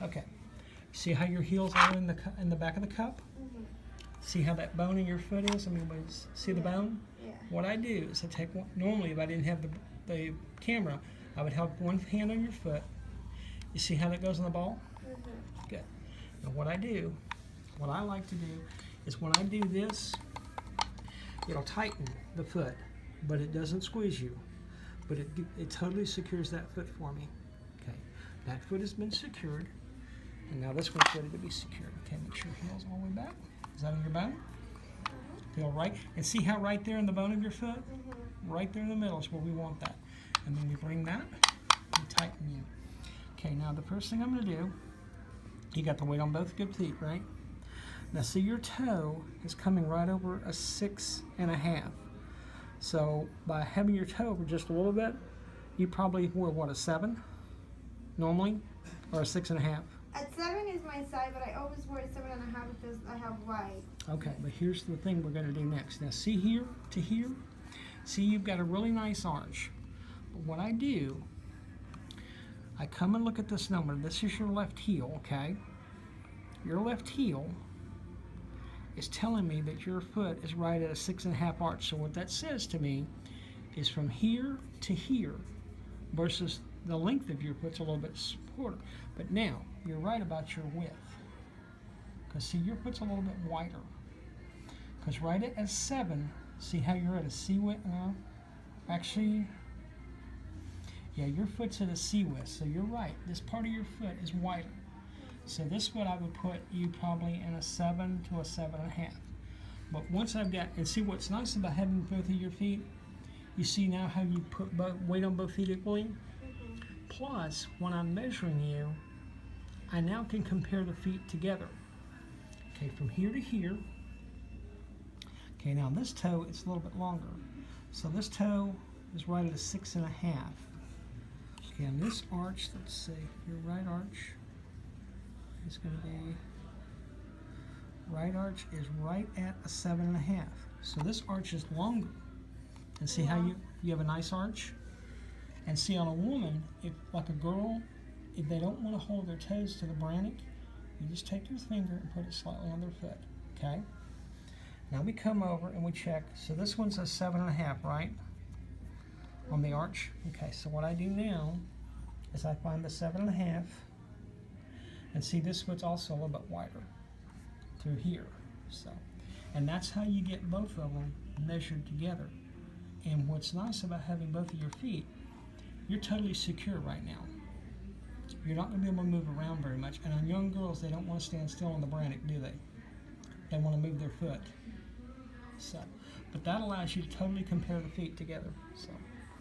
Okay. See how your heels are in the back of the cup? Mm-hmm. See how that bone in your foot is? I mean, see the bone? Yeah. What I do is I take one, normally if I didn't have the camera, I would have one hand on your foot. You see how that goes on the ball? Mm-hmm. Good. Now what I like to do is when I do this, it'll tighten the foot, but it doesn't squeeze you. But it totally secures that foot for me. Okay, that foot has been secured, and now this one's ready to be secured. Okay, make sure your heel's all the way back. Is that on your bone? Feel right, and see how right there in the bone of your foot, right there in the middle is where we want that. And then we bring that and tighten you. Okay, now the first thing I'm going to do, you got the weight on both good feet, right? Now see your toe is coming right over a 6.5. So by having your toe over just a little bit, you probably wear what, a 7 normally, or a 6.5? At 7 is my size, but I always wear 7.5 because I have white. Okay, but here's the thing we're going to do next. Now see here to here, see you've got a really nice arch. But what I do, I come and look at this number. This is your left heel, okay? Your left heel is telling me that your foot is right at a 6.5 arch. So what that says to me is from here to here versus the length of your foot's a little bit shorter. But now, you're right about your width. Because see, your foot's a little bit wider. Because right at a 7, see how you're at a C width now? Actually, yeah, your foot's at a C width, so you're right. This part of your foot is wider. So this foot I would put you probably in a 7 to a 7.5. But once I've got, and see what's nice about having both of your feet, you see now how you put weight on both feet equally? Plus, when I'm measuring you, I now can compare the feet together. Okay, from here to here. Okay, now this toe is a little bit longer. So this toe is right at a 6.5. Okay, and this arch, let's see, your right arch is going to be, right arch is right at a 7.5. So this arch is longer. And see how you have a nice arch? And see on a woman, if like a girl, if they don't want to hold their toes to the Brannock, you just take your finger and put it slightly on their foot, okay? Now we come over and we check. So this one's a 7.5, right? On the arch. Okay, so what I do now is I find the 7.5, and see this foot's also a little bit wider through here. So, and that's how you get both of them measured together. And what's nice about having both of your feet, you're totally secure right now. You're not going to be able to move around very much. And on young girls, they don't want to stand still on the Brannock, do they? They want to move their foot. So, but that allows you to totally compare the feet together. So.